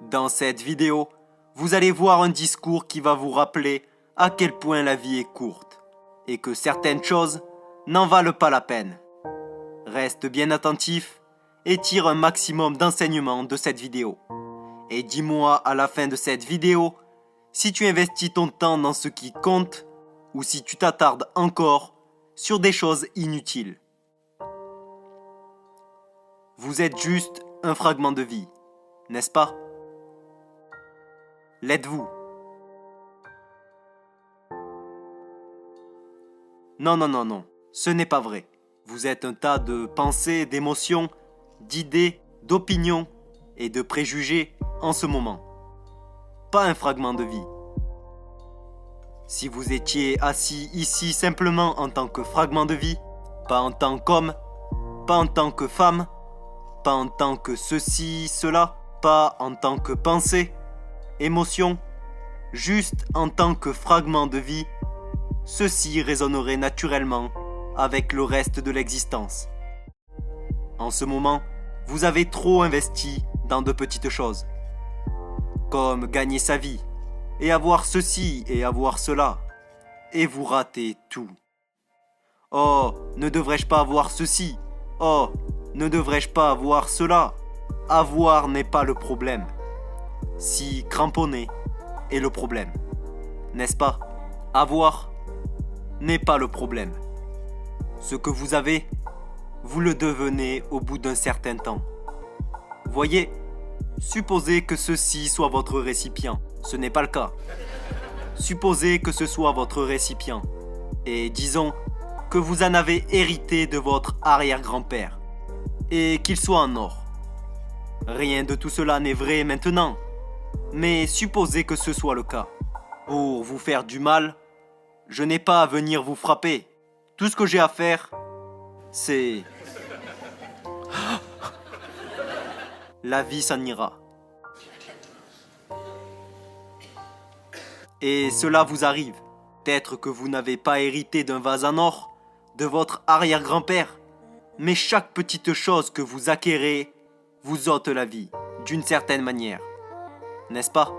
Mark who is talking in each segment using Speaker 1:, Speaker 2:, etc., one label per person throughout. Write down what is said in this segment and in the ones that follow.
Speaker 1: Dans cette vidéo, vous allez voir un discours qui va vous rappeler à quel point la vie est courte et que certaines choses n'en valent pas la peine. Reste bien attentif et tire un maximum d'enseignements de cette vidéo. Et dis-moi à la fin de cette vidéo si tu investis ton temps dans ce qui compte ou si tu t'attardes encore sur des choses inutiles. Vous êtes juste un fragment de vie, n'est-ce pas? L'êtes-vous? Non, ce n'est pas vrai. Vous êtes un tas de pensées, d'émotions, d'idées, d'opinions et de préjugés en ce moment. Pas un fragment de vie. Si vous étiez assis ici simplement en tant que fragment de vie, pas en tant qu'homme, pas en tant que femme, pas en tant que ceci, cela, pas en tant que pensée, émotion, juste en tant que fragment de vie, ceci résonnerait naturellement avec le reste de l'existence. En ce moment, vous avez trop investi dans de petites choses, comme gagner sa vie, et avoir ceci et avoir cela, et vous ratez tout. Oh, ne devrais-je pas avoir ceci? Oh, ne devrais-je pas avoir cela? Avoir n'est pas le problème. Si cramponner est le problème, n'est-ce pas? Avoir n'est pas le problème. Ce que vous avez, vous le devenez au bout d'un certain temps. Voyez, supposez que ceci soit votre récipient. Ce n'est pas le cas. Supposez que ce soit votre récipient. Et disons que vous en avez hérité de votre arrière-grand-père. Et qu'il soit en or. Rien de tout cela n'est vrai maintenant. Mais supposez que ce soit le cas. Pour vous faire du mal, je n'ai pas à venir vous frapper. Tout ce que j'ai à faire, c'est... La vie s'en ira. Et cela vous arrive. Peut-être que vous n'avez pas hérité d'un vase en or de votre arrière-grand-père, mais chaque petite chose que vous acquérez vous ôte la vie, d'une certaine manière. N'est-ce pas?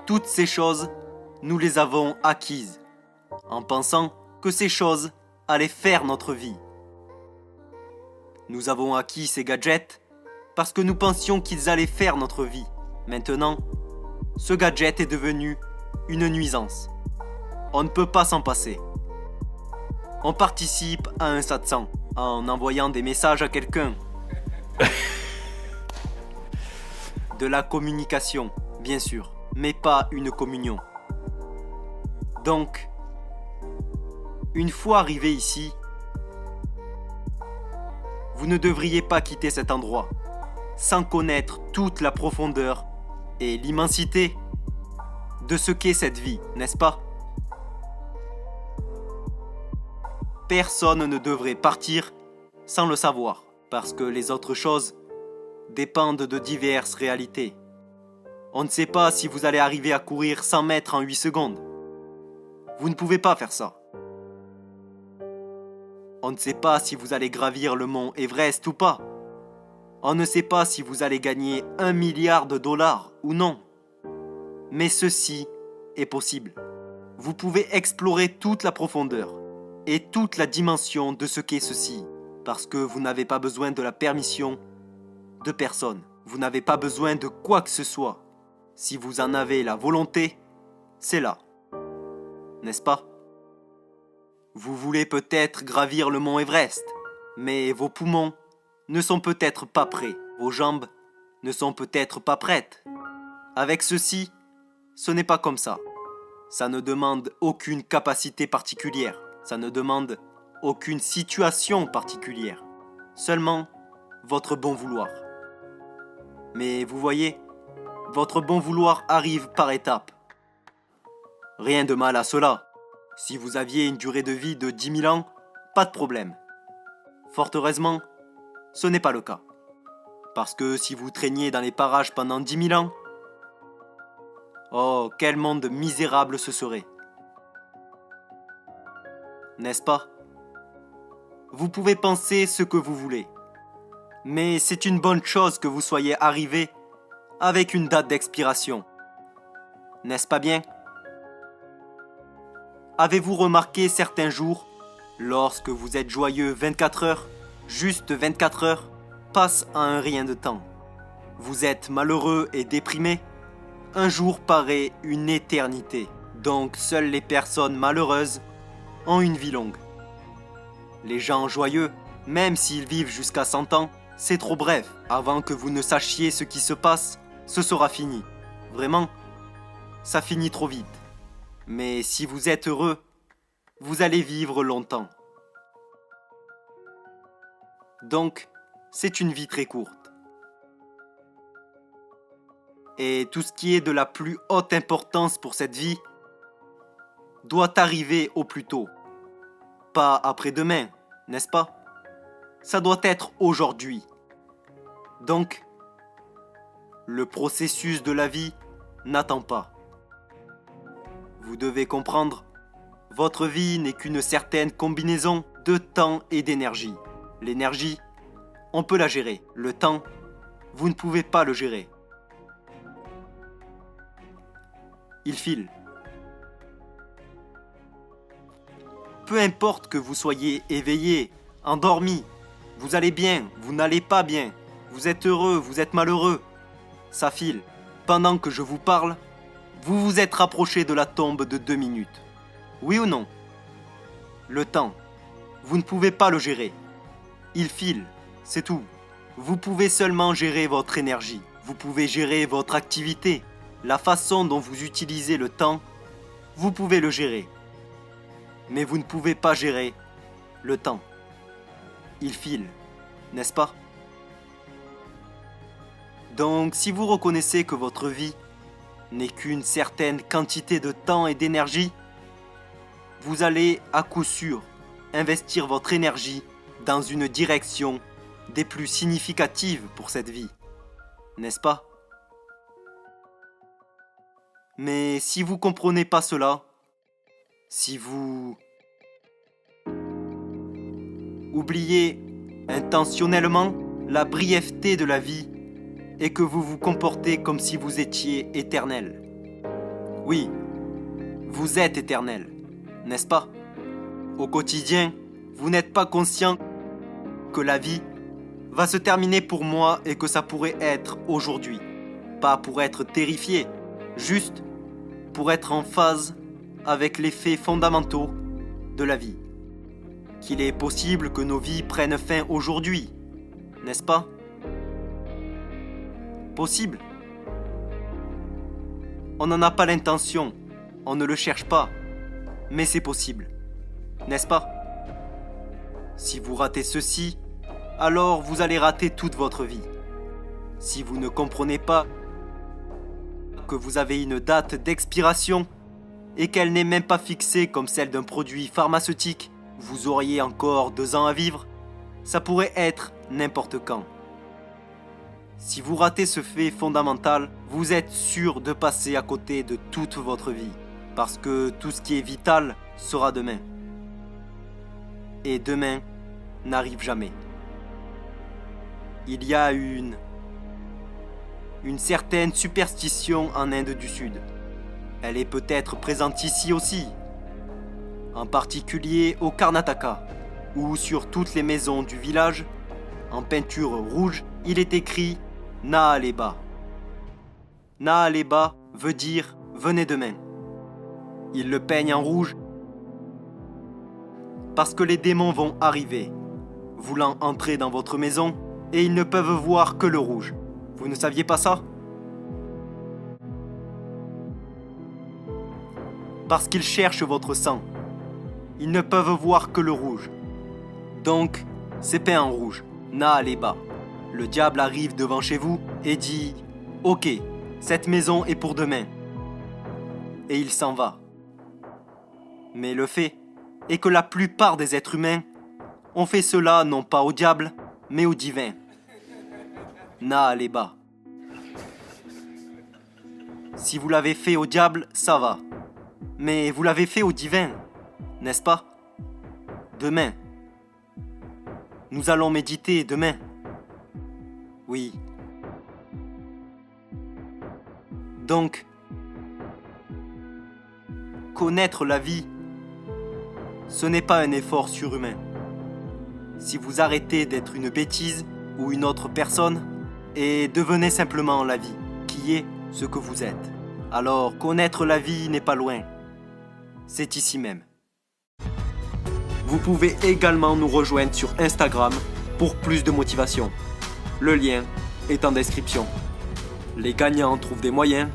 Speaker 1: Toutes ces choses, nous les avons acquises, en pensant que ces choses allaient faire notre vie. Nous avons acquis ces gadgets parce que nous pensions qu'ils allaient faire notre vie. Maintenant, ce gadget est devenu une nuisance. On ne peut pas s'en passer. On participe à un satsang en envoyant des messages à quelqu'un. De la communication, bien sûr, mais pas une communion. Donc, une fois arrivé ici, vous ne devriez pas quitter cet endroit sans connaître toute la profondeur et l'immensité de ce qu'est cette vie, n'est-ce pas? Personne ne devrait partir sans le savoir, parce que les autres choses dépendent de diverses réalités. On ne sait pas si vous allez arriver à courir 100 mètres en 8 secondes. Vous ne pouvez pas faire ça. On ne sait pas si vous allez gravir le mont Everest ou pas. On ne sait pas si vous allez gagner 1 milliard de dollars ou non. Mais ceci est possible. Vous pouvez explorer toute la profondeur et toute la dimension de ce qu'est ceci, parce que vous n'avez pas besoin de la permission de personne. Vous n'avez pas besoin de quoi que ce soit. Si vous en avez la volonté, c'est là. N'est-ce pas? Vous voulez peut-être gravir le mont Everest, mais vos poumons ne sont peut-être pas prêts. Vos jambes ne sont peut-être pas prêtes. Avec ceci, ce n'est pas comme ça. Ça ne demande aucune capacité particulière. Ça ne demande aucune situation particulière. Seulement votre bon vouloir. Mais vous voyez, votre bon vouloir arrive par étapes. Rien de mal à cela. Si vous aviez une durée de vie de 10 000 ans, pas de problème. Fort heureusement, ce n'est pas le cas. Parce que si vous traîniez dans les parages pendant 10 000 ans, oh, quel monde misérable ce serait. N'est-ce pas? Vous pouvez penser ce que vous voulez. Mais c'est une bonne chose que vous soyez arrivé avec une date d'expiration. N'est-ce pas bien? Avez-vous remarqué certains jours, lorsque vous êtes joyeux 24 heures, juste 24 heures, passent à un rien de temps? Vous êtes malheureux et déprimé? Un jour paraît une éternité. Donc seules les personnes malheureuses ont une vie longue. Les gens joyeux, même s'ils vivent jusqu'à 100 ans, c'est trop bref. Avant que vous ne sachiez ce qui se passe, ce sera fini. Vraiment, ça finit trop vite. Mais si vous êtes heureux, vous allez vivre longtemps. Donc, c'est une vie très courte. Et tout ce qui est de la plus haute importance pour cette vie doit arriver au plus tôt. Pas après-demain, n'est-ce pas? Ça doit être aujourd'hui. Donc, le processus de la vie n'attend pas. Vous devez comprendre, votre vie n'est qu'une certaine combinaison de temps et d'énergie. L'énergie, on peut la gérer. Le temps, vous ne pouvez pas le gérer. Il file. Peu importe que vous soyez éveillé, endormi, vous allez bien, vous n'allez pas bien, vous êtes heureux, vous êtes malheureux, ça file. Pendant que je vous parle, vous vous êtes rapproché de la tombe de 2 minutes. Oui ou non? Le temps, vous ne pouvez pas le gérer. Il file, c'est tout. Vous pouvez seulement gérer votre énergie. Vous pouvez gérer votre activité. La façon dont vous utilisez le temps, vous pouvez le gérer. Mais vous ne pouvez pas gérer le temps. Il file, n'est-ce pas? Donc, si vous reconnaissez que votre vie n'est qu'une certaine quantité de temps et d'énergie, vous allez à coup sûr investir votre énergie dans une direction des plus significatives pour cette vie, n'est-ce pas? Mais si vous comprenez pas cela, si vous oubliez intentionnellement la brièveté de la vie et que vous vous comportez comme si vous étiez éternel. Oui, vous êtes éternel, n'est-ce pas? Au quotidien, vous n'êtes pas conscient que la vie va se terminer pour moi et que ça pourrait être aujourd'hui. Pas pour être terrifié, juste pour être en phase avec les faits fondamentaux de la vie. Qu'il est possible que nos vies prennent fin aujourd'hui, n'est-ce pas? Possible. On n'en a pas l'intention, on ne le cherche pas, mais c'est possible, n'est-ce pas? Si vous ratez ceci, alors vous allez rater toute votre vie. Si vous ne comprenez pas que vous avez une date d'expiration et qu'elle n'est même pas fixée comme celle d'un produit pharmaceutique, vous auriez encore 2 ans à vivre, ça pourrait être n'importe quand. Si vous ratez ce fait fondamental, vous êtes sûr de passer à côté de toute votre vie, parce que tout ce qui est vital sera demain. Et demain n'arrive jamais. Il y a une certaine superstition en Inde du Sud. Elle est peut-être présente ici aussi, en particulier au Karnataka, où sur toutes les maisons du village, en peinture rouge, il est écrit Naaleba. Naaleba veut dire venez demain. Ils le peignent en rouge parce que les démons vont arriver, voulant entrer dans votre maison, et ils ne peuvent voir que le rouge. Vous ne saviez pas ça? Parce qu'ils cherchent votre sang. Ils ne peuvent voir que le rouge. Donc, c'est peint en rouge. Naaleba. Le diable arrive devant chez vous et dit « Ok, cette maison est pour demain. » Et il s'en va. Mais le fait est que la plupart des êtres humains ont fait cela non pas au diable, mais au divin. Naaleba. Si vous l'avez fait au diable, ça va. Mais vous l'avez fait au divin, n'est-ce pas? Demain. Nous allons méditer demain. Oui. Donc, connaître la vie, ce n'est pas un effort surhumain. Si vous arrêtez d'être une bêtise ou une autre personne et devenez simplement la vie, qui est ce que vous êtes, alors connaître la vie n'est pas loin. C'est ici même. Vous pouvez également nous rejoindre sur Instagram pour plus de motivation. Le lien est en description. Les gagnants trouvent des moyens,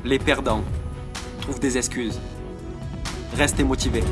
Speaker 1: les perdants trouvent des excuses. Restez motivés.